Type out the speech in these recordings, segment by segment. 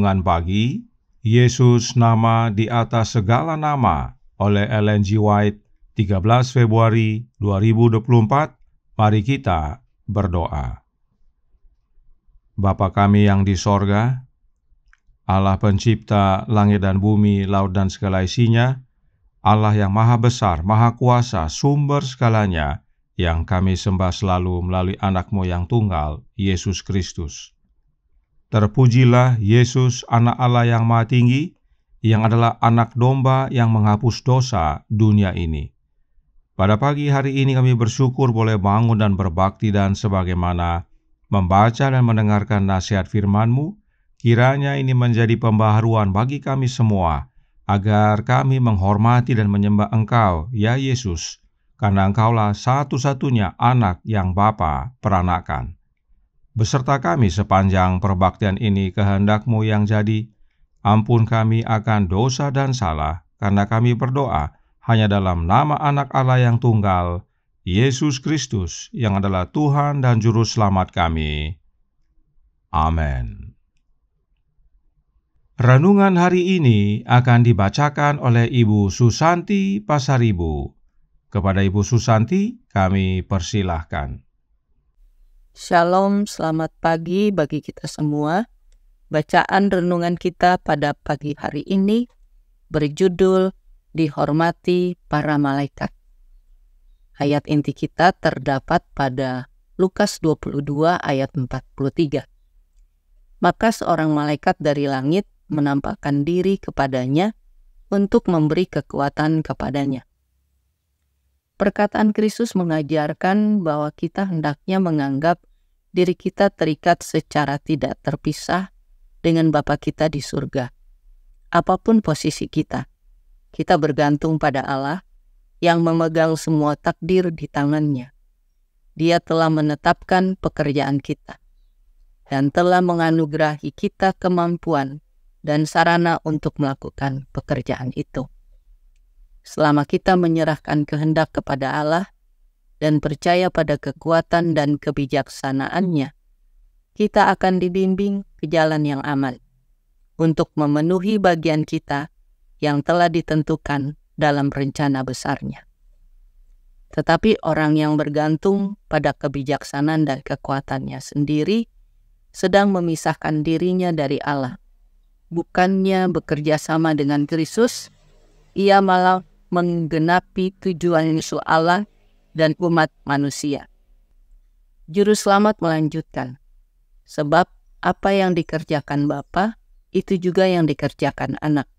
Renungan Pagi, Yesus Nama di Atas Segala Nama oleh Ellen G. White, 13 Februari 2024. Mari kita berdoa. Bapa kami yang di sorga, Allah pencipta langit dan bumi, laut dan segala isinya, Allah yang maha besar, maha kuasa, sumber segalanya, yang kami sembah selalu melalui anak-Mu yang tunggal, Yesus Kristus. Terpujilah Yesus, anak Allah yang maha tinggi, yang adalah anak domba yang menghapus dosa dunia ini. Pada pagi hari ini kami bersyukur boleh bangun dan berbakti, dan sebagaimana membaca dan mendengarkan nasihat firman-Mu, kiranya ini menjadi pembaharuan bagi kami semua, agar kami menghormati dan menyembah Engkau, ya Yesus, karena Engkaulah satu-satunya anak yang Bapa peranakan. Beserta kami sepanjang perbaktian ini, kehendak-Mu yang jadi. Ampun kami akan dosa dan salah, karena kami berdoa hanya dalam nama anak Allah yang tunggal, Yesus Kristus, yang adalah Tuhan dan Juru Selamat kami. Amin. Renungan hari ini akan dibacakan oleh Ibu Susanti Pasaribu. Kepada Ibu Susanti, kami persilahkan. Shalom, selamat pagi bagi kita semua. Bacaan renungan kita pada pagi hari ini berjudul Dihormati Para Malaikat. Ayat inti kita terdapat pada Lukas 22 ayat 43. Maka seorang malaikat dari langit menampakkan diri kepadanya untuk memberi kekuatan kepadanya. Perkataan Kristus mengajarkan bahwa kita hendaknya menganggap diri kita terikat secara tidak terpisah dengan Bapa kita di surga. Apapun posisi kita, kita bergantung pada Allah yang memegang semua takdir di tangannya. Dia telah menetapkan pekerjaan kita dan telah menganugerahi kita kemampuan dan sarana untuk melakukan pekerjaan itu. Selama kita menyerahkan kehendak kepada Allah dan percaya pada kekuatan dan kebijaksanaannya, kita akan dibimbing ke jalan yang aman untuk memenuhi bagian kita yang telah ditentukan dalam rencana besarnya. Tetapi orang yang bergantung pada kebijaksanaan dan kekuatannya sendiri sedang memisahkan dirinya dari Allah. Bukannya bekerja sama dengan Kristus, ia malah menggenapi tujuan Yesus Allah dan umat manusia. Juru Selamat melanjutkan, sebab apa yang dikerjakan Bapa, itu juga yang dikerjakan Anak.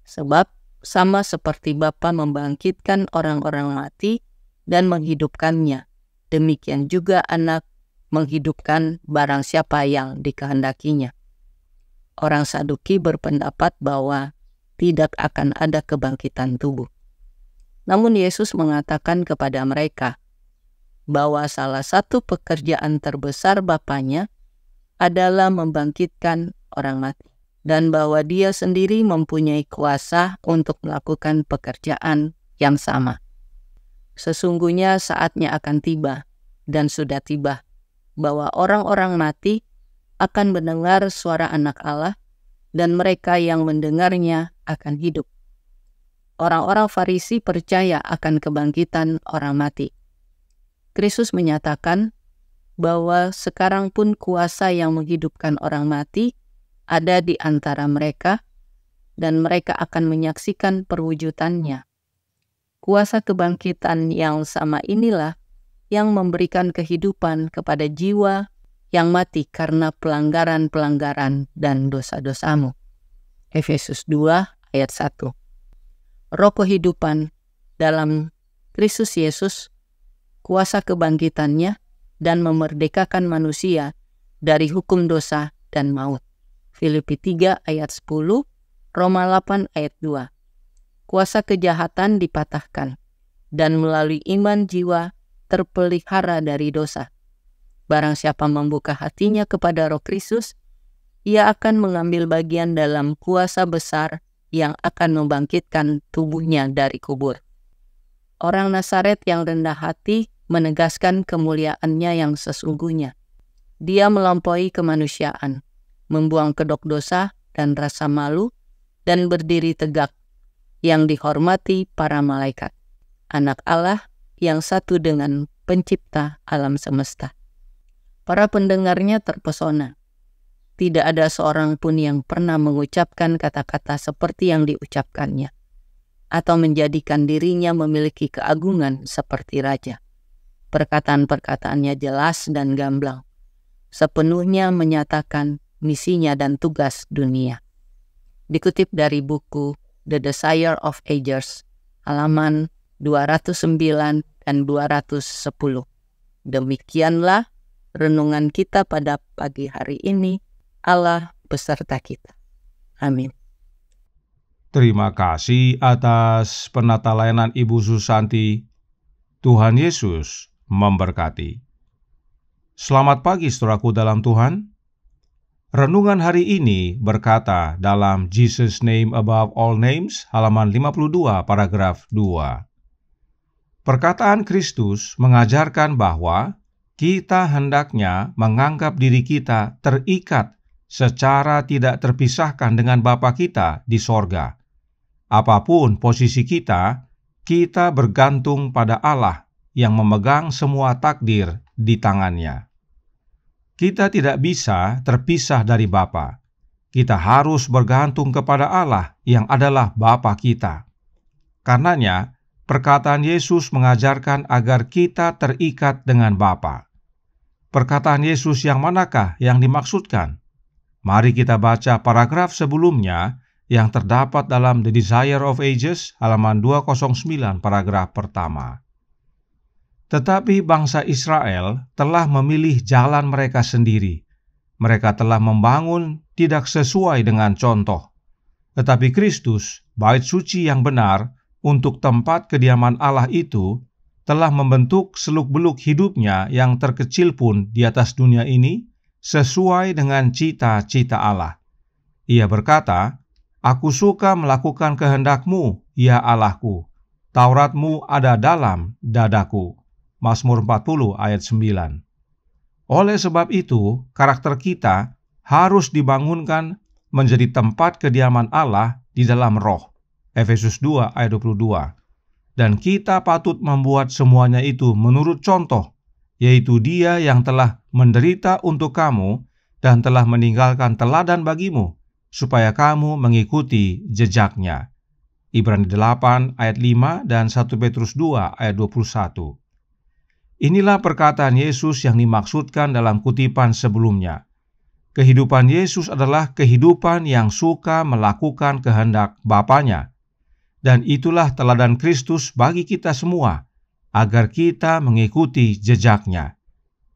Sebab sama seperti Bapa membangkitkan orang-orang mati dan menghidupkannya, demikian juga Anak menghidupkan barang siapa yang dikehendakinya. Orang Saduki berpendapat bahwa tidak akan ada kebangkitan tubuh. Namun Yesus mengatakan kepada mereka bahwa salah satu pekerjaan terbesar Bapanya adalah membangkitkan orang mati, dan bahwa Dia sendiri mempunyai kuasa untuk melakukan pekerjaan yang sama. Sesungguhnya saatnya akan tiba, dan sudah tiba, bahwa orang-orang mati akan mendengar suara Anak Allah, dan mereka yang mendengarnya akan hidup. Orang-orang Farisi percaya akan kebangkitan orang mati. Kristus menyatakan bahwa sekarang pun kuasa yang menghidupkan orang mati ada di antara mereka, dan mereka akan menyaksikan perwujudannya. Kuasa kebangkitan yang sama inilah yang memberikan kehidupan kepada jiwa yang mati karena pelanggaran-pelanggaran dan dosa-dosamu. Efesus 2 ayat 1. Roh kehidupan dalam Kristus Yesus, kuasa kebangkitannya dan memerdekakan manusia dari hukum dosa dan maut. Filipi 3 ayat 10, Roma 8 ayat 2. Kuasa kejahatan dipatahkan, dan melalui iman jiwa terpelihara dari dosa. Barang siapa membuka hatinya kepada Roh Kristus, ia akan mengambil bagian dalam kuasa besar yang akan membangkitkan tubuhnya dari kubur. Orang Nazaret yang rendah hati menegaskan kemuliaannya yang sesungguhnya. Dia melampaui kemanusiaan, membuang kedok dosa, dan rasa malu, dan berdiri tegak, yang dihormati para malaikat, Anak Allah yang satu dengan Pencipta alam semesta. Para pendengarnya terpesona. Tidak ada seorang pun yang pernah mengucapkan kata-kata seperti yang diucapkannya, atau menjadikan dirinya memiliki keagungan seperti raja. Perkataan-perkataannya jelas dan gamblang, sepenuhnya menyatakan misinya dan tugas dunia. Dikutip dari buku The Desire of Ages, halaman 209 dan 210. Demikianlah renungan kita pada pagi hari ini. Allah beserta kita. Amin. Terima kasih atas penata layanan Ibu Susanti. Tuhan Yesus memberkati. Selamat pagi saudaraku dalam Tuhan. Renungan hari ini berkata dalam Jesus Name Above All Names, halaman 52, paragraf 2. Perkataan Kristus mengajarkan bahwa kita hendaknya menganggap diri kita terikat secara tidak terpisahkan dengan Bapa kita di sorga. Apapun posisi kita, kita bergantung pada Allah yang memegang semua takdir di tangannya. Kita tidak bisa terpisah dari Bapa. Kita harus bergantung kepada Allah yang adalah Bapa kita. Karenanya, perkataan Yesus mengajarkan agar kita terikat dengan Bapa. Perkataan Yesus yang manakah yang dimaksudkan? Mari kita baca paragraf sebelumnya yang terdapat dalam The Desire of Ages, halaman 209, paragraf pertama. Tetapi bangsa Israel telah memilih jalan mereka sendiri. Mereka telah membangun tidak sesuai dengan contoh. Tetapi Kristus, bait suci yang benar untuk tempat kediaman Allah itu, telah membentuk seluk-beluk hidupnya yang terkecil pun di atas dunia ini sesuai dengan cita-cita Allah. Ia berkata, "Aku suka melakukan kehendak-Mu, ya Allah-Ku. Taurat-Mu ada dalam dadaku." Mazmur 40 ayat 9. Oleh sebab itu, karakter kita harus dibangunkan menjadi tempat kediaman Allah di dalam roh. Efesus 2 ayat 22. Dan kita patut membuat semuanya itu menurut contoh, yaitu Dia yang telah menderita untuk kamu dan telah meninggalkan teladan bagimu, supaya kamu mengikuti jejaknya. Ibrani 8 ayat 5 dan 1 Petrus 2 ayat 21. Inilah perkataan Yesus yang dimaksudkan dalam kutipan sebelumnya. Kehidupan Yesus adalah kehidupan yang suka melakukan kehendak Bapanya. Dan itulah teladan Kristus bagi kita semua, agar kita mengikuti jejaknya.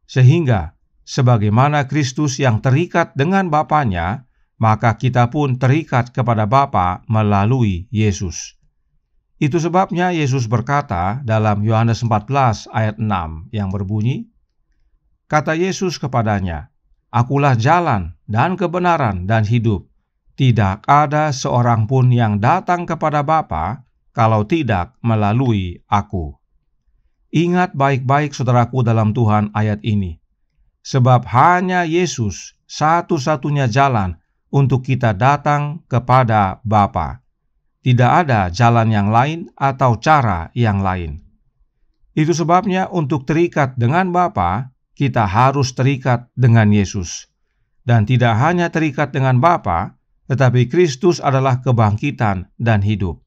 Sehingga, sebagaimana Kristus yang terikat dengan Bapanya, maka kita pun terikat kepada Bapa melalui Yesus. Itu sebabnya Yesus berkata dalam Yohanes 14 ayat 6 yang berbunyi, kata Yesus kepadanya, "Akulah jalan dan kebenaran dan hidup. Tidak ada seorang pun yang datang kepada Bapa kalau tidak melalui Aku." Ingat baik-baik saudaraku dalam Tuhan ayat ini. Sebab hanya Yesus satu-satunya jalan untuk kita datang kepada Bapa. Tidak ada jalan yang lain atau cara yang lain. Itu sebabnya untuk terikat dengan Bapa, kita harus terikat dengan Yesus. Dan tidak hanya terikat dengan Bapa, tetapi Kristus adalah kebangkitan dan hidup.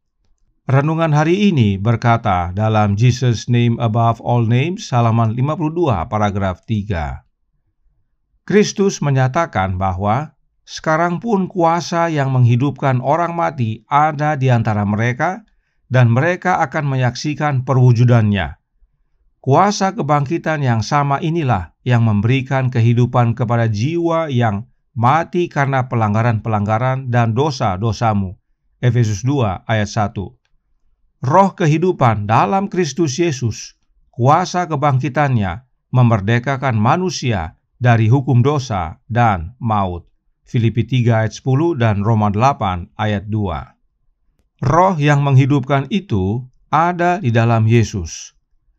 Renungan hari ini berkata dalam Jesus Name Above All Names, halaman 52, paragraf 3. Kristus menyatakan bahwa sekarang pun kuasa yang menghidupkan orang mati ada di antara mereka, dan mereka akan menyaksikan perwujudannya. Kuasa kebangkitan yang sama inilah yang memberikan kehidupan kepada jiwa yang mati karena pelanggaran-pelanggaran dan dosa-dosamu. Efesus 2 ayat 1. Roh kehidupan dalam Kristus Yesus, kuasa kebangkitannya memerdekakan manusia dari hukum dosa dan maut. Filipi 3 ayat 10 dan Roma 8 ayat 2. Roh yang menghidupkan itu ada di dalam Yesus.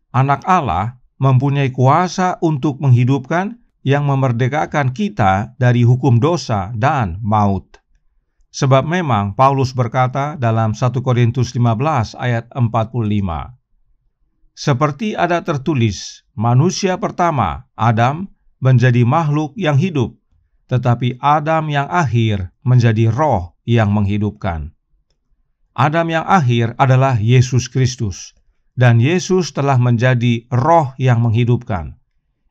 Anak Allah mempunyai kuasa untuk menghidupkan yang memerdekakan kita dari hukum dosa dan maut. Sebab memang Paulus berkata dalam 1 Korintus 15 ayat 45, seperti ada tertulis, manusia pertama, Adam, menjadi makhluk yang hidup, tetapi Adam yang akhir menjadi roh yang menghidupkan. Adam yang akhir adalah Yesus Kristus, dan Yesus telah menjadi roh yang menghidupkan.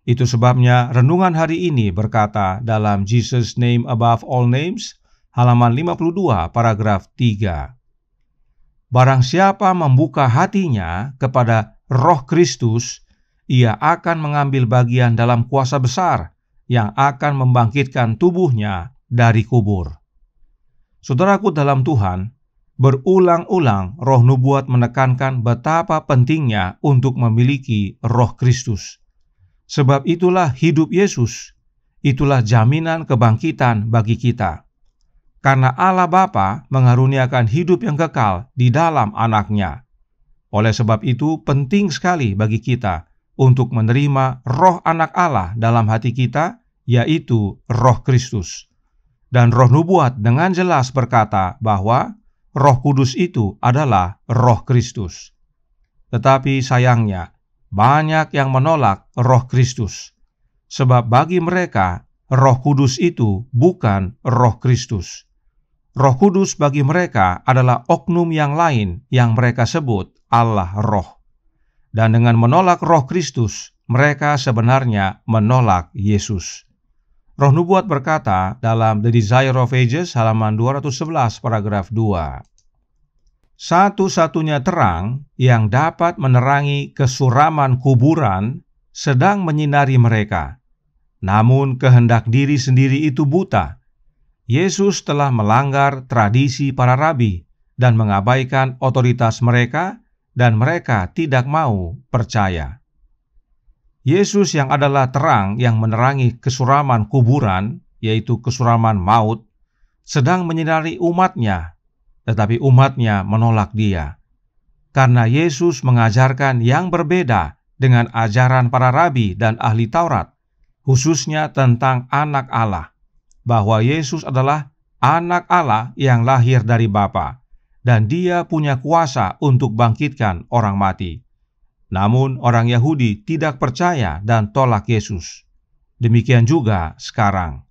Itu sebabnya renungan hari ini berkata dalam Jesus' Name Above All Names, halaman 52, paragraf 3. Barang siapa membuka hatinya kepada Roh Kristus, ia akan mengambil bagian dalam kuasa besar yang akan membangkitkan tubuhnya dari kubur. Saudaraku dalam Tuhan, berulang-ulang Roh Nubuat menekankan betapa pentingnya untuk memiliki Roh Kristus. Sebab itulah hidup Yesus, itulah jaminan kebangkitan bagi kita. Karena Allah Bapa mengaruniakan hidup yang kekal di dalam Anak-Nya. Oleh sebab itu penting sekali bagi kita untuk menerima roh anak Allah dalam hati kita, yaitu Roh Kristus. Dan Roh Nubuat dengan jelas berkata bahwa Roh Kudus itu adalah Roh Kristus. Tetapi sayangnya, banyak yang menolak Roh Kristus. Sebab bagi mereka, Roh Kudus itu bukan Roh Kristus. Roh Kudus bagi mereka adalah oknum yang lain yang mereka sebut Allah Roh. Dan dengan menolak Roh Kristus, mereka sebenarnya menolak Yesus. Roh Nubuat berkata dalam The Desire of Ages halaman 211 paragraf 2. Satu-satunya terang yang dapat menerangi kesuraman kuburan sedang menyinari mereka. Namun kehendak diri sendiri itu buta. Yesus telah melanggar tradisi para rabi dan mengabaikan otoritas mereka, dan mereka tidak mau percaya. Yesus yang adalah terang yang menerangi kesuraman kuburan, yaitu kesuraman maut, sedang menyinari umat-Nya, tetapi umat-Nya menolak Dia. Karena Yesus mengajarkan yang berbeda dengan ajaran para rabi dan ahli Taurat, khususnya tentang anak Allah, bahwa Yesus adalah anak Allah yang lahir dari Bapa, dan Dia punya kuasa untuk bangkitkan orang mati. Namun orang Yahudi tidak percaya dan tolak Yesus. Demikian juga sekarang.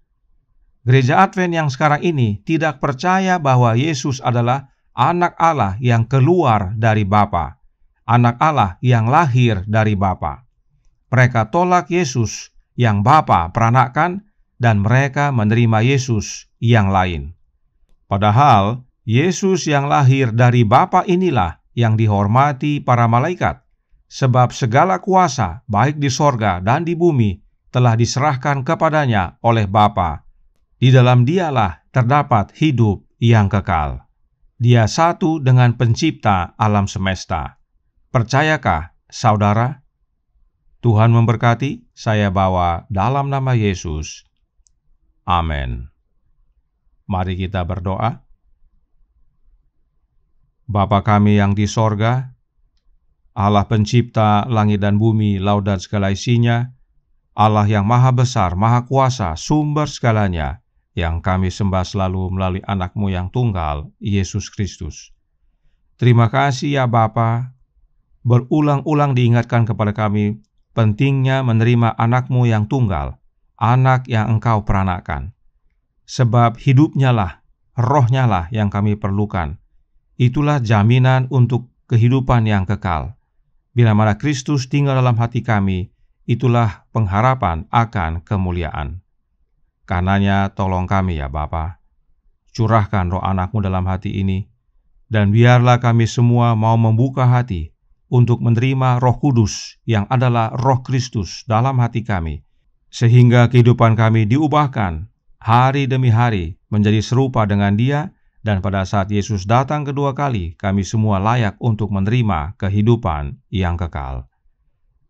Gereja Advent yang sekarang ini tidak percaya bahwa Yesus adalah anak Allah yang keluar dari Bapa, anak Allah yang lahir dari Bapa. Mereka tolak Yesus yang Bapa peranakkan, dan mereka menerima Yesus yang lain. Padahal Yesus yang lahir dari Bapa inilah yang dihormati para malaikat, sebab segala kuasa baik di sorga dan di bumi telah diserahkan kepadanya oleh Bapa. Di dalam Dialah terdapat hidup yang kekal. Dia satu dengan pencipta alam semesta. Percayakah, saudara? Tuhan memberkati. Saya bawa dalam nama Yesus. Amin. Mari kita berdoa. Bapa kami yang di sorga, Allah pencipta langit dan bumi, laut dan segala isinya, Allah yang maha besar, maha kuasa, sumber segalanya, yang kami sembah selalu melalui anak-Mu yang tunggal, Yesus Kristus. Terima kasih ya Bapa, berulang-ulang diingatkan kepada kami pentingnya menerima anak-Mu yang tunggal, anak yang Engkau peranakkan. Sebab hidupnya lah, rohnya lah yang kami perlukan. Itulah jaminan untuk kehidupan yang kekal. Bila mana Kristus tinggal dalam hati kami, itulah pengharapan akan kemuliaan. Karenanya tolong kami ya Bapa, curahkan roh anak-Mu dalam hati ini, dan biarlah kami semua mau membuka hati untuk menerima Roh Kudus yang adalah Roh Kristus dalam hati kami, sehingga kehidupan kami diubahkan hari demi hari menjadi serupa dengan Dia, dan pada saat Yesus datang kedua kali, kami semua layak untuk menerima kehidupan yang kekal.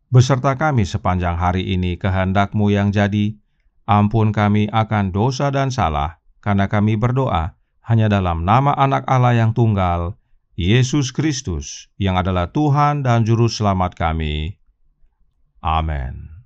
Beserta kami sepanjang hari ini kehendak-Mu yang jadi, ampun kami akan dosa dan salah, karena kami berdoa hanya dalam nama Anak Allah yang tunggal, Yesus Kristus, yang adalah Tuhan dan Juru Selamat kami. Amin.